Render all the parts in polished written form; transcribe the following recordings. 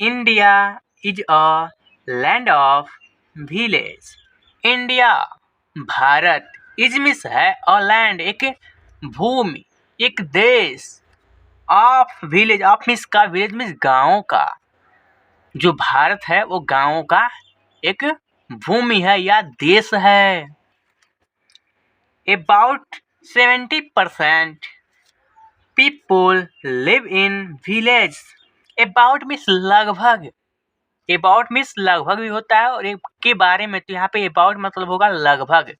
India is a land of village. India Bharat is means है a land एक भूमि, एक देश, ऑफ विलेज, ऑफ मीन्स का, विलेज मीन्स गाँव का। जो भारत है वो गाँवों का एक भूमि है या देश है। About 70% people live in village। About means लगभग, about मीन्स लगभग भी होता है और एक के बारे में, तो यहाँ पे about मतलब होगा लगभग।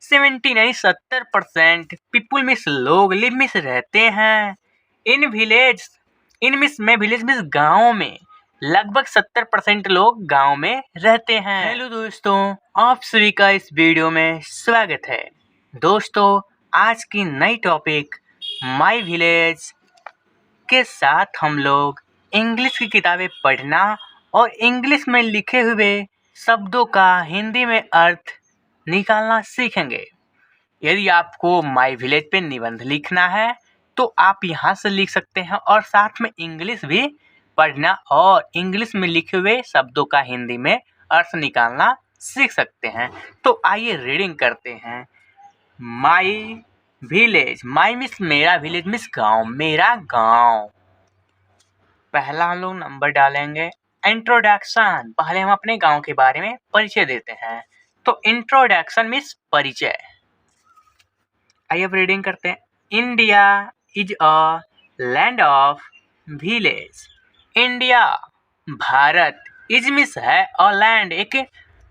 70 नहीं 70% पीपुल मीन्स लोग, लिव मीन्स रहते हैं, इन विलेज, इन मीन्स में, विलेज मीन्स गाँव में, लगभग 70% लोग गाँव में रहते हैं। हेलो दोस्तों, आप सभी का इस वीडियो में स्वागत है। दोस्तों, आज की नई टॉपिक माय विलेज के साथ हम लोग इंग्लिश की किताबें पढ़ना और इंग्लिश में लिखे हुए शब्दों का हिंदी में अर्थ निकालना सीखेंगे। यदि आपको माय विलेज पे निबंध लिखना है तो आप यहाँ से लिख सकते हैं और साथ में इंग्लिश भी पढ़ना और इंग्लिश में लिखे हुए शब्दों का हिंदी में अर्थ निकालना सीख सकते हैं। तो आइए रीडिंग करते हैं। माई विलेज, माई मीन्स मेरा, विलेज मीन्स गाँव, मेरा गाँव। पहला हम लोग नंबर डालेंगे इंट्रोडक्शन। पहले हम अपने गाँव के बारे में परिचय देते हैं। तो इंट्रोडक्शन मीन्स परिचय। आइए अब रीडिंग करते हैं। India is a land of village. India Bharat, is means है अ लैंड एक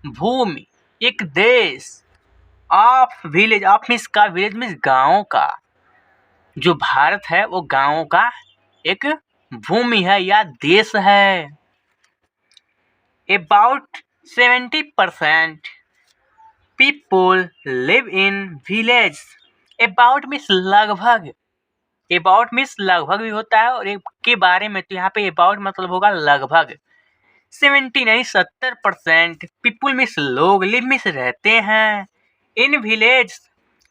भूमि, एक देश, ऑफ विलेज, ऑफ मीन्स का, विलेज मीन्स गाँव का। जो भारत है वो गाँवों का एक भूमि है या देश है। About 70% people live in village। About means लगभग, about मीन्स लगभग भी होता है और एक के बारे में, तो यहाँ पे about मतलब होगा लगभग। 70 नहीं 70% पीपुल मीन्स लोग, लिव मीन्स रहते हैं, इन विलेज,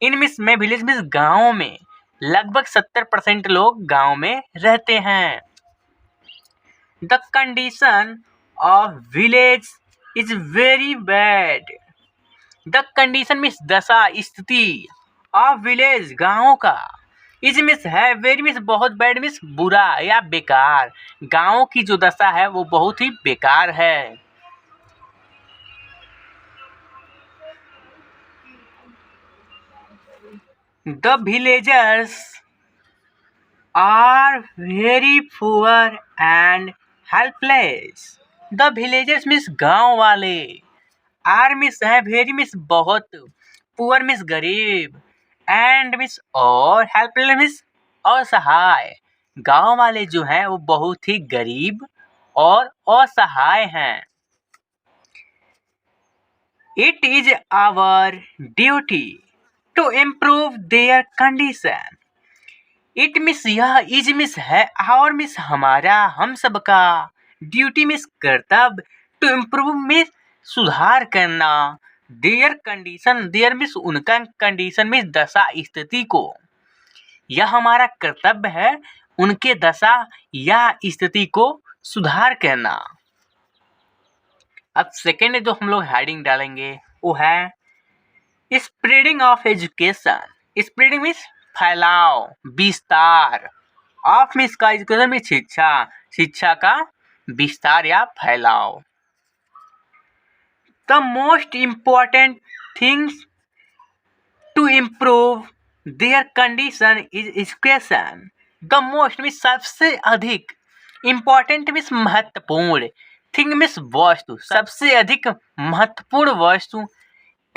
इन मीन्स में, विलेज मीन्स गाँव में, लगभग 70% लोग गाँव में रहते हैं। The condition of village is very bad. The condition means दशा, स्थिति, ऑफ विलेज गाँव का, इज मीन्स है, वेरी मीन्स बहुत, बैड मीन्स बुरा या बेकार। गाँव की जो दशा है वो बहुत ही बेकार है। The villagers are very poor and helpless. The villagers means गाँव वाले, आर मीन्स है, वेरी मीन्स बहुत, पुअर मीन्स गरीब, एंड मीन्स और, हेल्पलेस मीन्स असहाय। गाँव वाले जो हैं वो बहुत ही गरीब और असहाय हैं। It is our duty to improve their condition. It means यह, इज मीन्स है, आवर मीन्स हमारा, हम सबका, ड्यूटी मीन्स कर्तव्य, टू इम्प्रूव मीन्स सुधार करना, देयर कंडीशन, देयर मीन्स उनका, कंडीशन मीन्स दशा, स्थिति को। यह हमारा कर्तव्य है उनके दशा या स्थिति को सुधार करना। अब सेकेंड जो हम लोग हेडिंग डालेंगे वो है spreading of education. Spreading means फैलाव, विस्तार, ऑफ मीन्स का, एजुकेशन मीन्स शिक्षा, शिक्षा का विस्तार या फैलाव। The most important things to improve their condition is education. The most means सबसे अधिक, इम्पॉर्टेंट मीन्स महत्वपूर्ण, थिंग मीन्स वस्तु, सबसे अधिक महत्वपूर्ण वस्तु,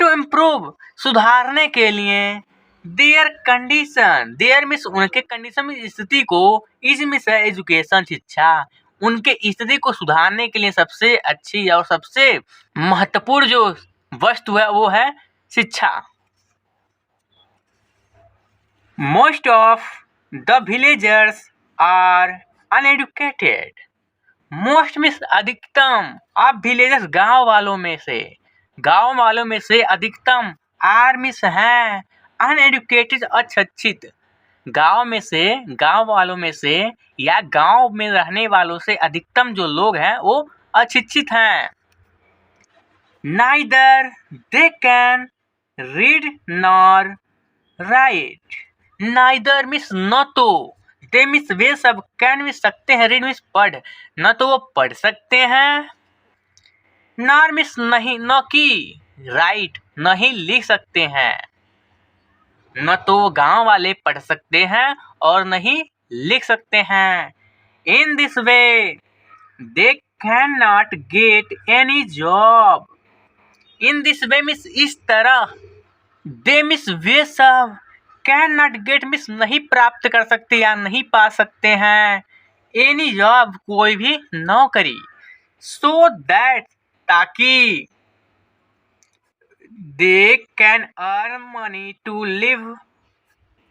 टू इम्प्रूव सुधारने के लिए, देयर कंडीशन, देयर मीन्स उनके, कंडीशन में स्थिति को, इज मीन्स है एजुकेशन शिक्षा, उनके स्थिति को सुधारने के लिए सबसे अच्छी और सबसे महत्वपूर्ण जो वस्तु है वो है शिक्षा। Most of the villagers are uneducated. Most means अधिकतम, ऑफ विलेजर्स गांव वालों में से, गांव वालों में से अधिकतम, आर मीन्स हैं, अनएडुकेटेड अशिक्षित, गांव वालों में से या गांव में रहने वालों से अधिकतम जो लोग हैं वो अशिक्षित हैं। Neither they can read nor write. Neither means न तो, they means वे सब, can means सकते हैं, read means पढ़, न तो वो पढ़ सकते हैं, nor means नहीं, न कि, write नहीं लिख सकते हैं। न तो गांव वाले पढ़ सकते हैं और नहीं लिख सकते हैं। In this way, they cannot get any job. In this way means इस तरह, they means वे सब, cannot get means नहीं प्राप्त कर सकते या नहीं पा सकते हैं, any job कोई भी नौकरी, so that ताकि they can earn money to live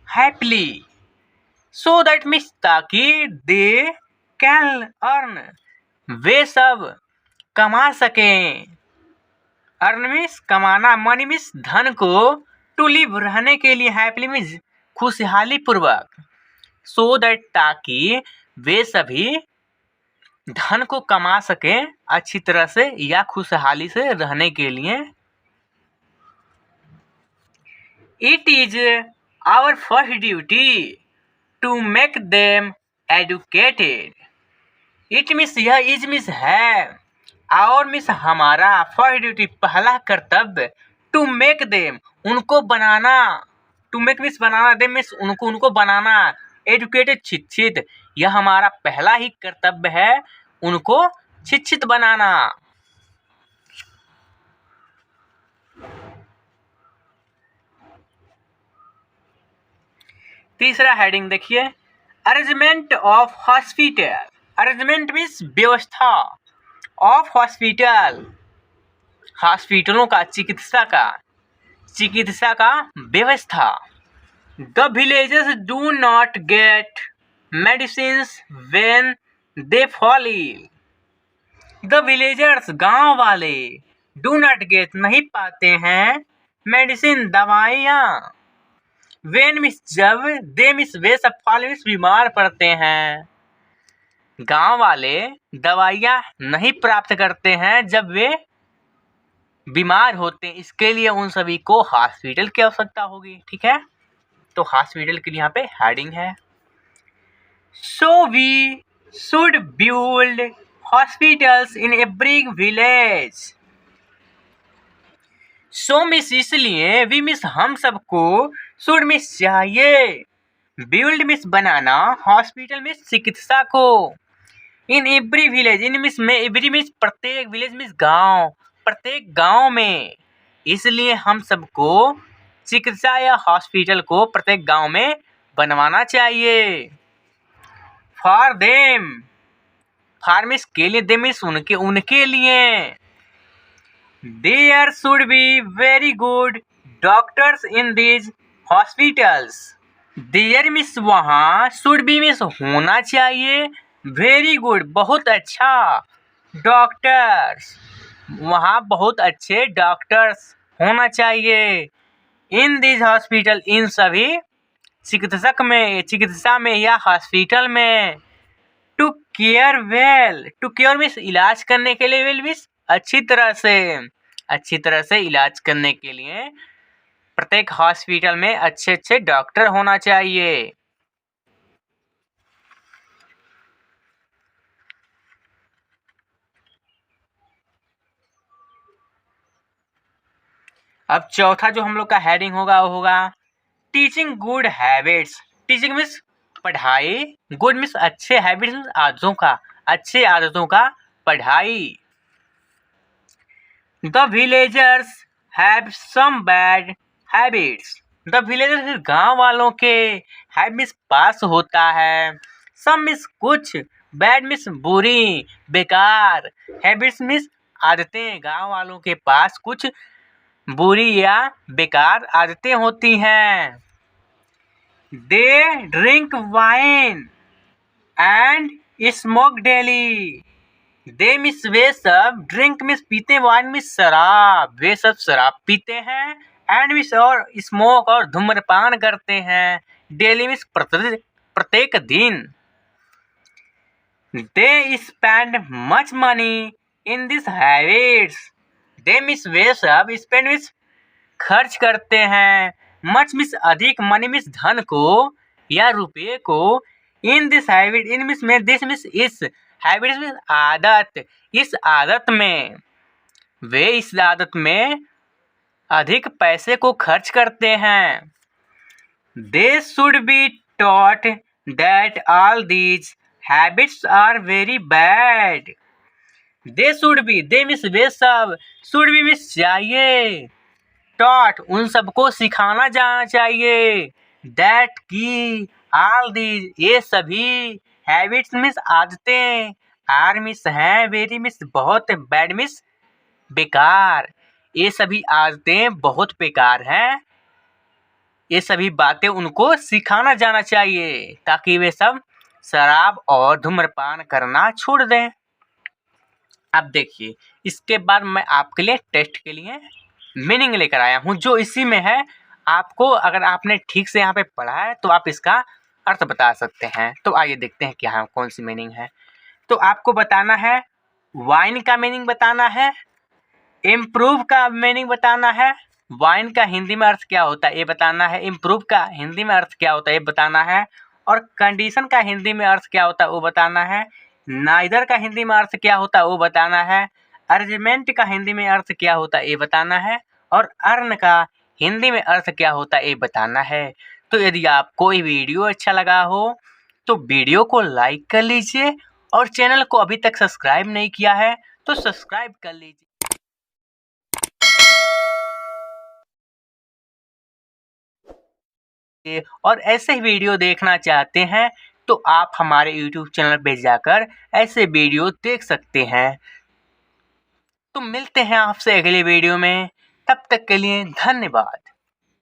happily. So that means ताकि they can earn वे सब कमा सकें, earn means कमाना, money means धन को, to live रहने के लिए, happily means खुशहाली पूर्वक, so that ताकि वे सभी धन को कमा सकें अच्छी तरह से या खुशहाली से रहने के लिए। It is our first duty to make them educated. It means यह is means है, our means हमारा, first duty पहला कर्तव्य, to make them उनको बनाना, to make means banana, them means उनको बनाना, educated शिक्षित, यह हमारा पहला ही कर्तव्य है, उनको शिक्षित बनाना। तीसरा हेडिंग देखिए, arrangement of hospital. Arrangement means व्यवस्था, ऑफ हॉस्पिटल हॉस्पिटलों का, चिकित्सा का व्यवस्था। The villagers do not get medicines when they fall ill. The villagers गांव वाले, डू नॉट गेट नहीं पाते हैं, मेडिसिन दवाइयाँ, वेन मिस जब, दे मिस वे सब, फॉल मिस बीमार पड़ते हैं। गांव वाले दवाइयाँ नहीं प्राप्त करते हैं जब वे बीमार होते हैं, इसके लिए उन सभी को हॉस्पिटल की आवश्यकता होगी। ठीक है, तो हॉस्पिटल के लिए यहाँ पे हेडिंग है, so we should build hospitals in every village. So means इसलिए, वी मिस हम सबको, शुड मिस चाहिए, बिल्ड मिस बनाना, हॉस्पिटल मिस चिकित्सा को, in every village, in means में, एवरी मिस प्रत्येक, विलेज मिस गांव, प्रत्येक गांव में, इसलिए हम सबको चिकित्सा या हॉस्पिटल को प्रत्येक गांव में बनवाना चाहिए। फॉर देम, फॉर मिस के लिए, देम मिस उनके लिए। There should be very good doctors in these hospitals. There means वहाँ, should be means होना चाहिए, very good बहुत अच्छा, डॉक्टर्स वहाँ बहुत अच्छे डॉक्टर्स होना चाहिए। In these hospital इन सभी चिकित्सा में या हॉस्पिटल में। To care well, to care means इलाज करने के लिए, well means अच्छी तरह से इलाज करने के लिए प्रत्येक हॉस्पिटल में अच्छे डॉक्टर होना चाहिए। अब चौथा जो हम लोग का हेडिंग होगा वो होगा teaching good habits. Teaching means पढ़ाई, गुड मीन्स अच्छे, हैबिट्स मीन्स अच्छे आदतों का पढ़ाई। The villagers have some bad habits. The villagers गांव वालों के, habits पास होता है, some means कुछ, bad means बुरी, बेकार, habits means आदतें, गांव वालों के पास कुछ बुरी या बेकार आदतें होती हैं। They drink wine and smoke daily. They means वे सब, ड्रिंक मिस पीते, वाइन मिस शराब, वे सब शराब पीते हैं, एंड मिस और स्मोक और धूम्रपान करते हैं, डेली मीन्स प्रत्येक दिन। They spend much money in this habits. They means वे सब, स्पेंड मीन्स खर्च करते हैं, मच मीन्स अधिक, मनी मीन्स धन को या रुपये को, in this habit, in means में, दिस मीन्स इस, हैबिट मीन्स आदत, इस आदत में, वे इस आदत में अधिक पैसे को खर्च करते हैं। They should be taught that all these habits are very bad. They should be, they means वे सब, शुड बी मीन्स चाहिए, टॉट उन सबको सिखाना जाना चाहिए, दैट की, ऑल दीज ये सभी, हैबिट्स मीन्स आदतें, आर मीन्स हैं, वेरी मीन्स बहुत, बैड मीन्स बेकार, ये सभी आदतें बहुत बेकार हैं, ये सभी बातें उनको सिखाना जाना चाहिए ताकि वे सब शराब और धूम्रपान करना छोड़ दें। अब देखिए, इसके बाद मैं आपके लिए टेस्ट के लिए मीनिंग लेकर आया हूँ जो इसी में है। आपको अगर आपने ठीक से यहाँ पे पढ़ा है तो आप इसका अर्थ बता सकते हैं। तो आइए देखते हैं क्या कौन सी मीनिंग है। तो आपको बताना है, वाइन का मीनिंग बताना है, इम्प्रूव का मीनिंग बताना है, वाइन का हिंदी में अर्थ क्या होता है ये बताना है, इम्प्रूव का हिंदी में अर्थ क्या होता है ये बताना है, और कंडीशन का हिंदी में अर्थ क्या होता है वो बताना है, नाइदर का हिंदी में अर्थ क्या होता है वो बताना है, अर्जमेंट का हिंदी में अर्थ क्या होता है ये बताना है, और अर्न का हिंदी में अर्थ क्या होता है ये बताना है। तो यदि आपको ये वीडियो अच्छा लगा हो तो वीडियो को लाइक कर लीजिए, और चैनल को अभी तक सब्सक्राइब नहीं किया है तो सब्सक्राइब कर लीजिए। और ऐसे ही वीडियो देखना चाहते हैं तो आप हमारे YouTube चैनल पे जाकर ऐसे वीडियो देख सकते हैं। तो मिलते हैं आपसे अगले वीडियो में, तब तक के लिए धन्यवाद।